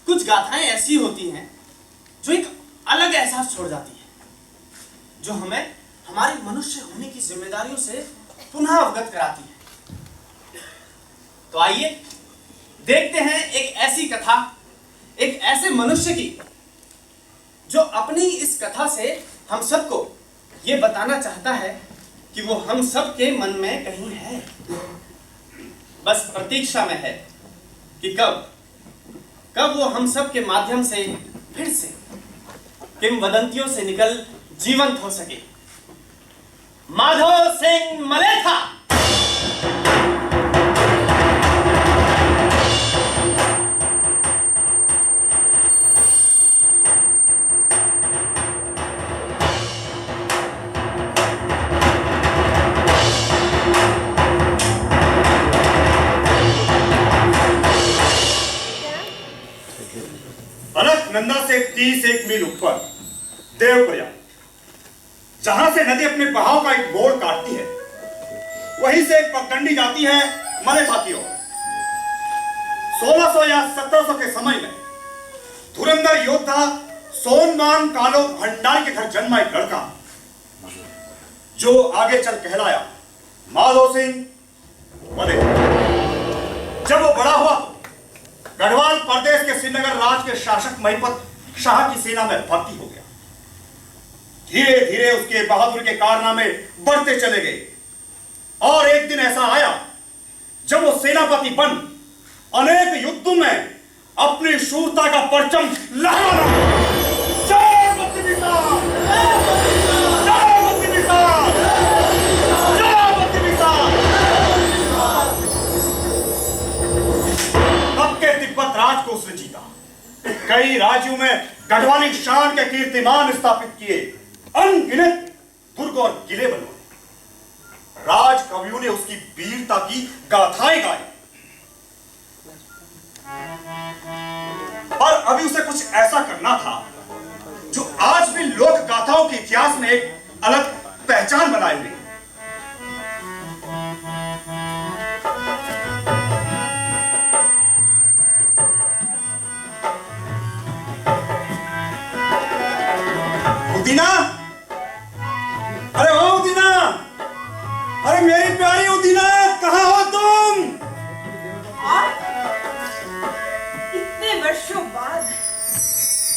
कुछ गाथाएं ऐसी होती हैं जो एक अलग एहसास छोड़ जाती है, जो हमें हमारे मनुष्य होने की जिम्मेदारियों से पुनः अवगत कराती है। तो आइए देखते हैं एक ऐसी कथा, एक ऐसे मनुष्य की जो अपनी इस कथा से हम सबको ये बताना चाहता है कि वो हम सबके मन में कहीं है, बस प्रतीक्षा में है कि कब वो हम सब के माध्यम से फिर से किंवदंतियों से निकल जीवंत हो सके। माधव सिंह मलेथा। अलकनंदा से 31 मील ऊपर देवप्रयाग, जहां से नदी अपने बहाव का एक मोड़ काटती है, वहीं से एक पगडंडी जाती है मलेथा की ओर। 1600 या 1700 के समय में धुरंधर योद्धा सोनमान कालो भंडारी के घर जन्मा एक लड़का, जो आगे चल कहलाया माधव सिंह मलेथा। जब वो बड़ा हुआ, गढ़वाल प्रदेश के श्रीनगर राज के शासक महिपत शाह की सेना में भर्ती हो गया। धीरे धीरे उसके बहादुर के कारनामे बढ़ते चले गए और एक दिन ऐसा आया जब वो सेनापति बन अनेक युद्धों में अपनी शूरता का परचम लहरा रहा। तिब्बत राज को उसने जीता, कई राज्यों में गढ़वाली शान के कीर्तिमान स्थापित किए, अनगिनत दुर्ग और किले बनवाए। राज कवियों ने उसकी वीरता की गाथाएं गाई, पर अभी उसे कुछ ऐसा करना था जो आज भी लोक गाथाओं के इतिहास में एक अलग पहचान बनाए हुए। उदीना, अरे हो उदीना, अरे मेरी प्यारी उदीना, कहां हो तुम? आप इतने वर्षों बाद,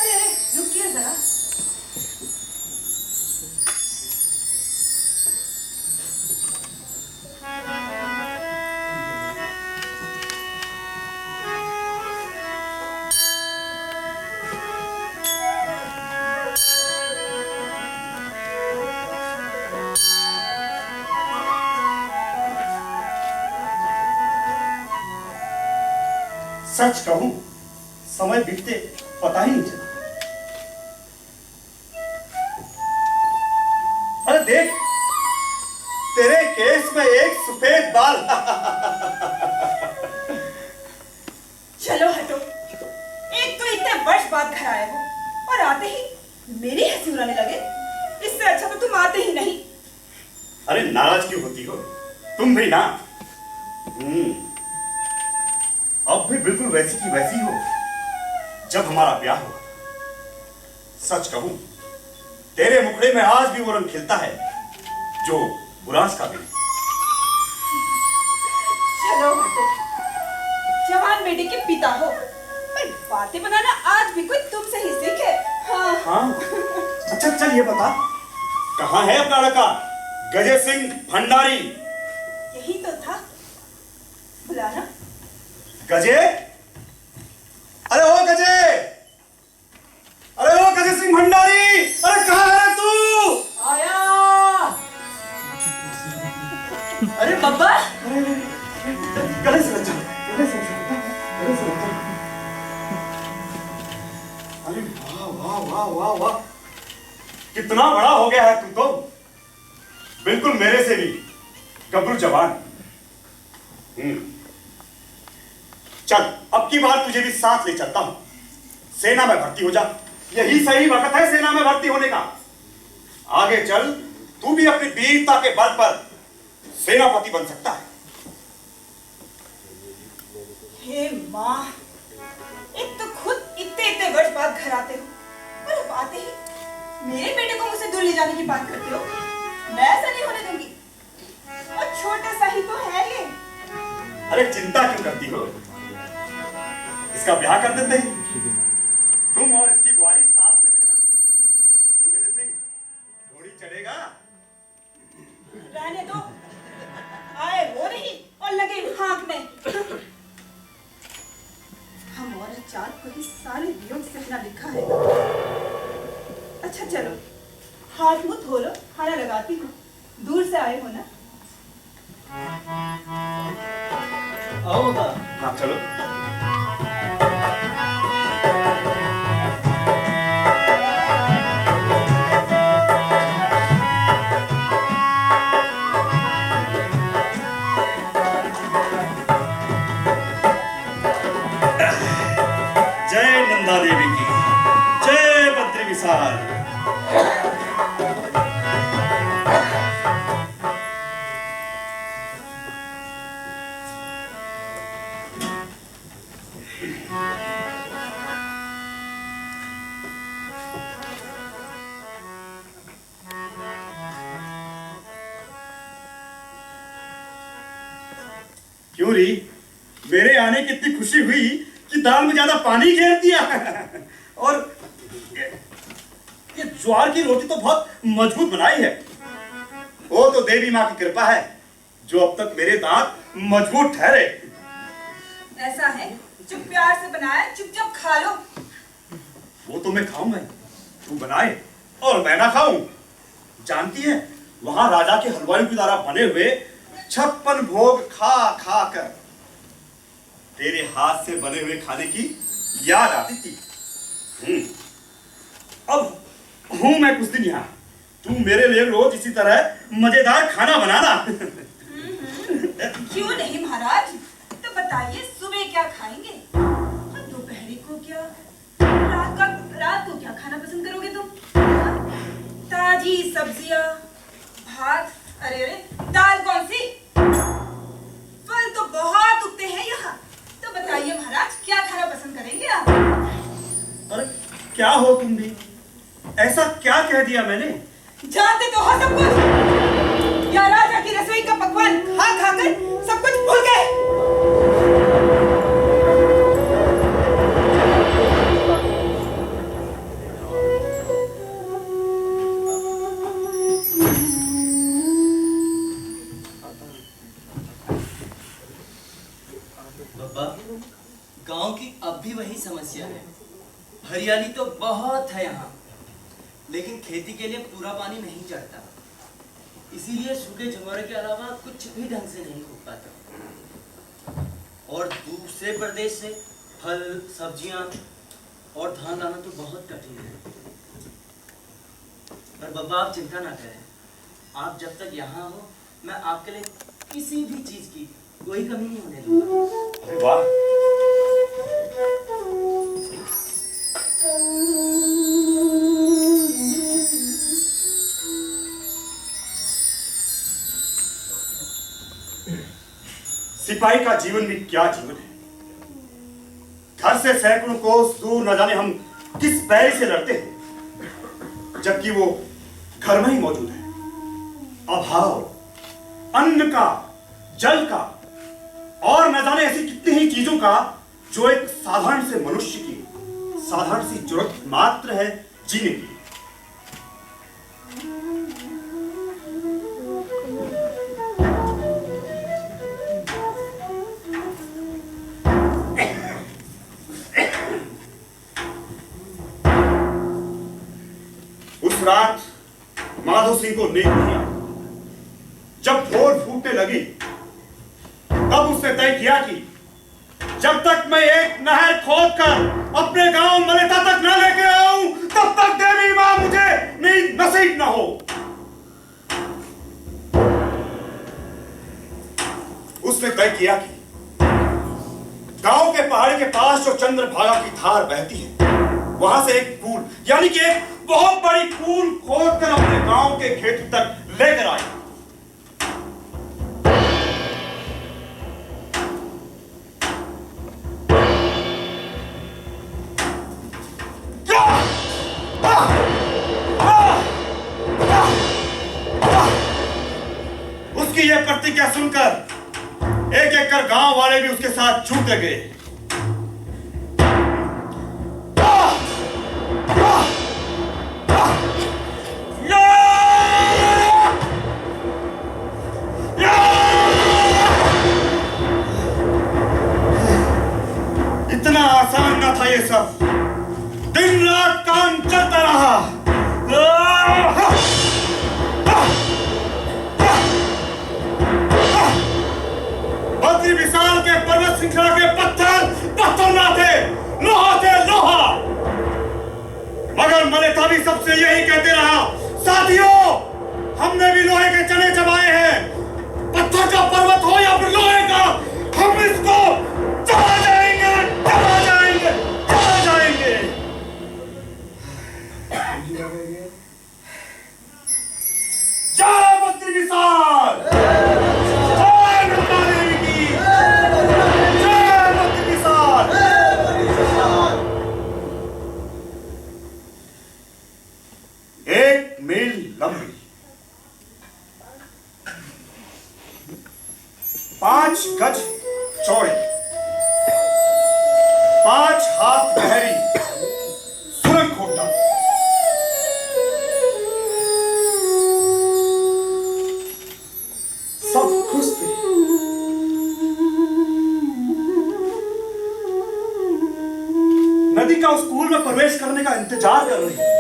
अरे रुकिए जरा। सच कहूं, समय बीतते पता ही नहीं चला। अरे देख, तेरे केस में एक सफेद बाल। चलो हटो, एक तो इतने वर्ष बाद घर आए हो और आते ही मेरी हंसी उड़ाने लगे। इससे अच्छा तो तुम आते ही नहीं। अरे नाराज क्यों होती हो? तुम भी ना। अब भी बिल्कुल वैसी की वैसी हो जब हमारा ब्याह हुआ। सच कहूं, तेरे मुखड़े में आज भी वो रंग खिलता है जो बुरास का भी। चलो हटो, जवान बेटे के पिता हो, पर बातें बनाना आज भी कोई तुमसे ही सीखे। हाँ। अच्छा चल ये बता, कहाँ है अपना लड़का गजे सिंह भंडारी? यही तो था, बुलाना। गजे, अरे ओ गजे, अरे ओ गजे सिंह भंडारी, अरे कहाँ है तू? आया। अरे बब्बा, गले से लग जा, गले से लग जा, गले से लग जा। अरे वाह वाह वाह वाह वाह, कितना बड़ा हो गया है तू तो, बिल्कुल मेरे से भी गबरू जवान। चल अब की बार तुझे भी साथ ले चलता हूं, सेना में भर्ती हो जा। यही सही वक्त है सेना में भर्ती होने का। आगे चल तू भी अपनी वीरता के बल पर सेनापति बन सकता है। हे माँ, एक तो खुद घर आते हो और अब आते ही मेरे बेटे को मुझसे दूर ले जाने की बात करते हो। मैं ऐसा नहीं होने दूंगी। और छोटा सा ही तो है ये। अरे चिंता क्यों करती हो, इसका ब्याह कर देते हैं। तुम और इसकी बुआरी साथ में रहना। क्यों गजे सिंह, घोड़ी चढ़ेगा? रहने दो, आए वो नहीं और लगे हाँकने। हम और चाँद को ही सारे वियोग सहना लिखा है। अच्छा चलो, हाथ मुंह धो लो, खाना लगाती हूँ। दूर से आए हो ना? आओ बता। हाँ चलो। जय नंदा देवी की, जय बद्री विशाल। क्यों री, मेरे आने की इतनी खुशी हुई कि दाल में ज्यादा पानी घेर दिया। और ये ज्वार की रोटी तो बहुत मजबूत बनाई है। वो तो देवी माँ की कृपा है जो अब तक मेरे दांत मजबूत ठहरे। ऐसा है, चुप प्यार से बनाया, चुपचाप खा लो। वो तो मैं खाऊंगा, तू बनाए और मैं ना खाऊं। जानती है, वहां राजा के हलवाई के द्वारा बने हुए 56 भोग खा खा कर तेरे हाथ से बने हुए खाने की याद आती थी। अब हूं मैं कुछ दिन यहाँ, तू मेरे लिए रोज इसी तरह मजेदार खाना बनाना। क्यों नहीं महाराज, तो बताइए सुबह क्या खाएंगे, दोपहरी को क्या, रात को क्या खाना पसंद करोगे तुम? ताजी सब्जियां, भात, अरे दाल कौन सी? फल तो बहुत उगते हैं यहाँ, तो बताइए महाराज क्या खाना पसंद करेंगे आप? अरे क्या हो तुम भी, ऐसा क्या कह दिया मैंने? जानते तो हो सब कुछ, या राजा की रसोई का पकवान खा खा कर सब कुछ भूल गए। गांव की अब भी वही समस्या है। हरियाली तो बहुत है यहाँ, लेकिन खेती के लिए पूरा पानी नहीं चढ़ता। इसीलिए सूखे झुमर के अलावा कुछ भी ढंग से नहीं उग पाता। और दूसरे प्रदेश से फल, सब्जियां और धान लाना तो बहुत कठिन है। पर बाबा आप चिंता ना करें, आप जब तक यहाँ हो मैं आपके लिए किसी भी चीज की कोई कमी नहीं होने दूंगा। अरे वाह, सिपाही का जीवन भी क्या जीवन है। घर से सैकड़ों कोस दूर न जाने हम किस पैर से लड़ते हैं, जबकि वो घर में ही मौजूद है। अभाव अन्न का, जल का और न जाने ऐसी कितनी ही चीजों का जो एक साधारण से मनुष्य की साधारण सी जरूरत मात्र है जीने की। उस रात माधो सिंह को नींद नहीं आई। जब भोर फूटने लगी तब उसने तय किया कि जब तक मैं एक नहर खोदकर अपने गांव मलेता तक न लेके आऊं तब तक देवी मां मुझे नींद नसीब न हो। उसने तय किया कि गांव के पहाड़ी के पास जो चंद्रभागा की धार बहती है वहां से एक कूल यानी कि एक बहुत बड़ी कूल खोदकर अपने गांव के खेत तक लेकर आए। प्रतिज्ञा सुनकर एक एक कर गांव वाले भी उसके साथ छूटते गए। इतना आसान न था ये सब, दिन रात काम चलता रहा। बद्री विशाल के पर्वत श्रृंखला के पत्थर ना थे, लोहा थे, लोहा। मगर मलेथा भी सबसे यही कहते रहा, साथियों हमने भी लोहे के चने चबाए हैं, पत्थर का पर्वत हो या फिर लोहे का, हम इसको चबा जाएंगे, चबा जाएंगे, चबा जाएंगे। जय बद्री विशाल, जय नर्मदा देवी की, जय बद्री विशाल। एक मील लंबी, 5 गज चौड़ी, 5 हाथ गहरी सुरंग खोटा। सब खुश थे। नदी का उस कूल में प्रवेश करने का इंतजार कर रही है।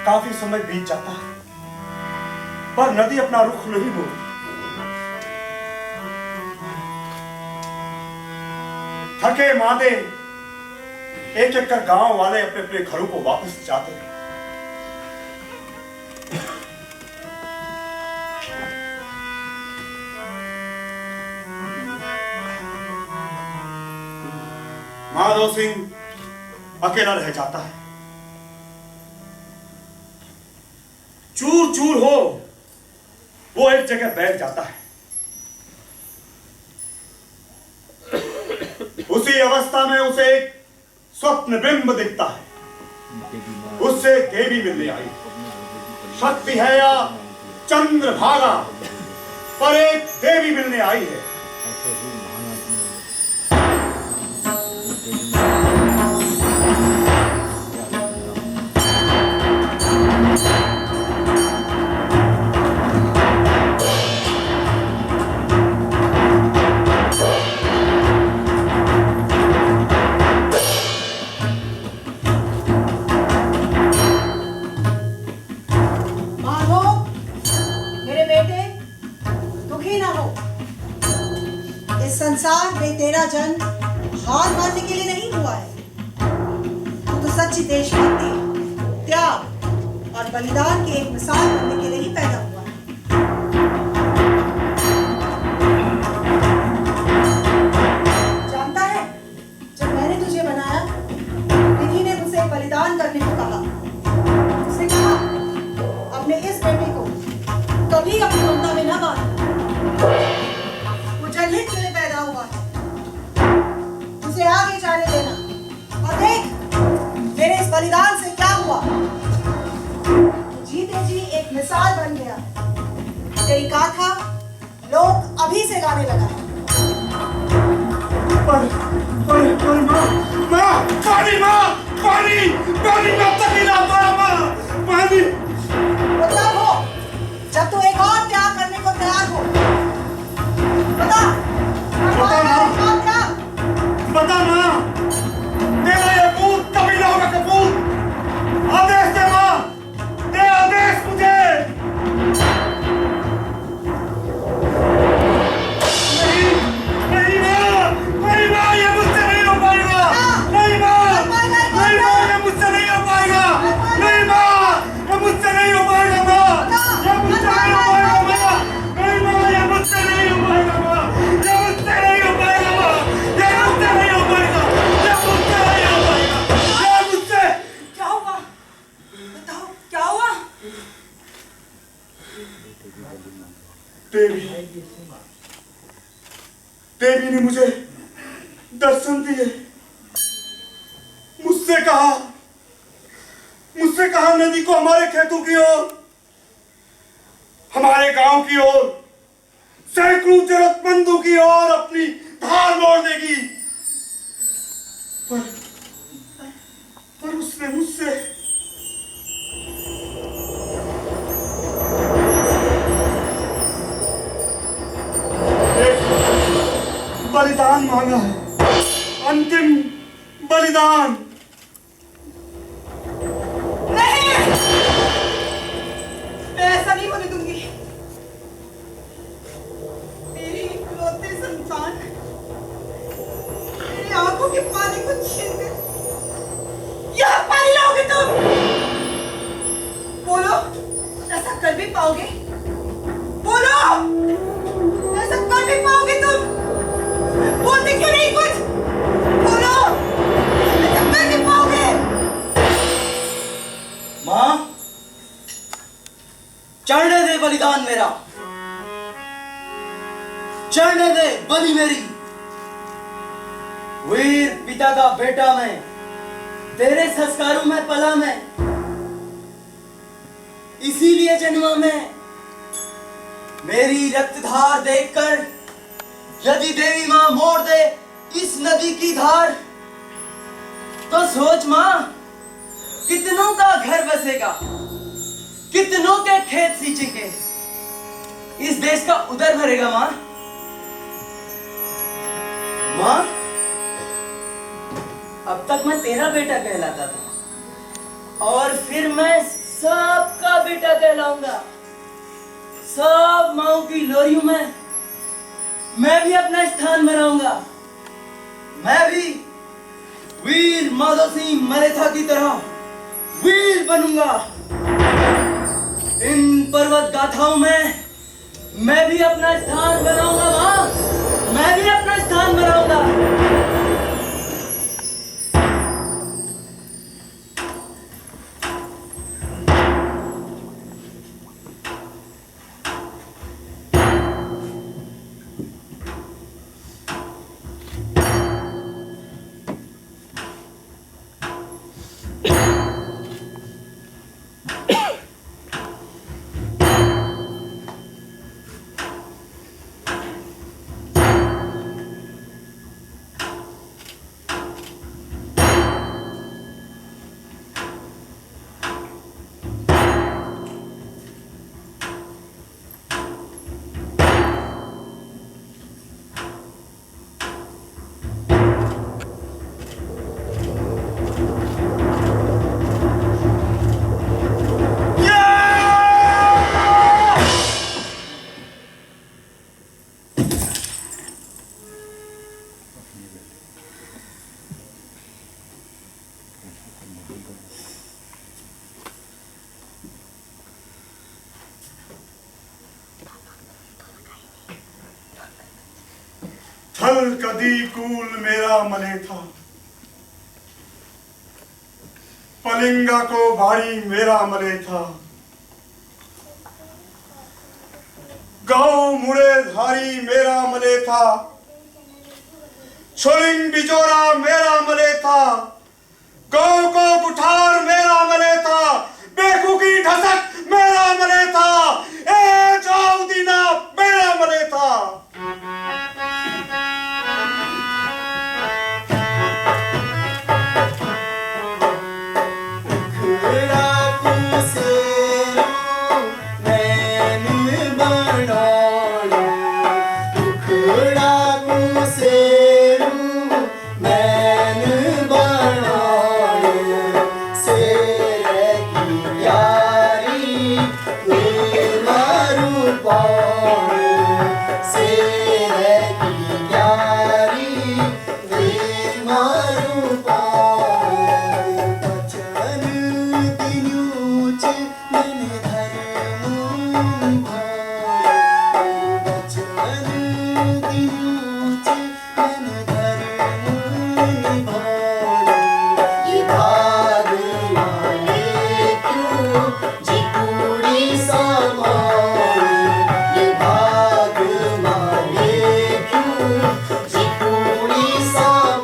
काफी समय बीत जाता है पर नदी अपना रुख नहीं मोड़ती। थके मांदे एक एक कर गांव वाले अपने अपने घरों को वापस जाते हैं। माधव सिंह अकेला रह जाता है। चूर चूर हो वो एक जगह बैठ जाता है। उसी अवस्था में उसे एक स्वप्न बिंब दिखता है। उससे देवी मिलने आई। शक्ति है या चंद्रभागा, पर एक देवी मिलने आई है। संसार में तेरा जन्म हार मानने के लिए नहीं हुआ है। तू तो सच्ची देशभक्ति, त्याग और बलिदान की एक मिसाल बनने के लिए ही पैदा हुआ है। जानता है, जब मैंने तुझे बनाया, विधि ने मुझसे बलिदान करने को कहा। उसने कहा, अपने इस बेटे को कभी अपनी ममता में न बांधना। वो जनहित के लिए पैदा हुआ है। उसे आगे जाने देना। और देख मेरे इस बलिदान से क्या हुआ। जीते जी एक मिसाल बन गया। तेरी गाथा लोग अभी से गाने लगा है। पर माँ, पानी में तक ना पाया माँ, पानी। वो तब हो जब तू एक और त्याग करने को तैयार हो। बता माँ, तेरा ये पूत कभी ना होगा कपूत। आदेश दे माँ, दे आदेश मुझे। नहीं माँ, ये मुझसे नहीं हो पाएगा। नहीं माँ, ये मुझसे नहीं हो पाएगा। नहीं माँ, ये मुझसे नहीं हो पाएगा माँ, ये मुझसे नहीं हो पाएगा माँ। नहीं माँ, ये मुझसे नहीं हो पाएगा माँ, ये मुझसे नहीं हो पाएगा माँ। दर्शन दिए, मुझसे कहा नदी को हमारे खेतों की ओर, हमारे गांव की ओर, सैकड़ों जरूरतमंदों की ओर अपनी धार मोड़ देगी। पर उसने मुझसे एक बलिदान मांगा है, अंतिम बलिदान। नहीं, मैं ऐसा नहीं होने दूंगी। मेरी इकलौती संतान मेरी आंखों के पानी को छीन कर यहाँ पानी लाओगे तुम? बोलो, ऐसा कर भी पाओगे? बोलो, ऐसा कर भी पाओगे तुम? बोलते क्यों नहीं कुछ? बोलो, ऐसा कर भी पाओगे? मां, चढ़ने दे बलिदान मेरा, चढ़ने दे बलि मेरी। वीर पिता का बेटा मैं, तेरे संस्कारों में पला मैं, इसीलिए जन्मा मैं। मेरी रक्तधार देखकर यदि देवी मां मोड़ दे इस नदी की धार, तो सोच मां, कितनों का घर बसेगा, कितनों के खेत सींचेंगे, इस देश का उदर भरेगा मां। मां, अब तक मैं तेरा बेटा कहलाता था, और फिर मैं सबका बेटा कहलाऊंगा। सब माओ की लोरियों में मैं भी अपना स्थान बनाऊंगा। मैं भी वीर माधव सिंह मरेथा की तरह वीर बनूंगा। इन पर्वत गाथाओं में मैं भी अपना स्थान बनाऊंगा मां, मैं भी अपना स्थान बनाऊंगा। थल कदी कूल मेरा मले था, पलिंगा को भारी मेरा मले था। गाँव मुड़े धारी मेरा मले था, छोलिंग बिजोरा मेरा मले था। गाँव को कुठार मेरा मले था, बेखू की ढसक मेरा मले था। ए जाऊ दीना मेरा मले था। सा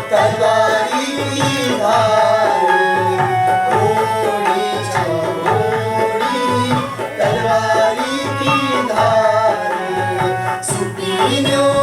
तलवारी की धार ओढ़ी चौड़ी तलवारी की धार सुपीन्यों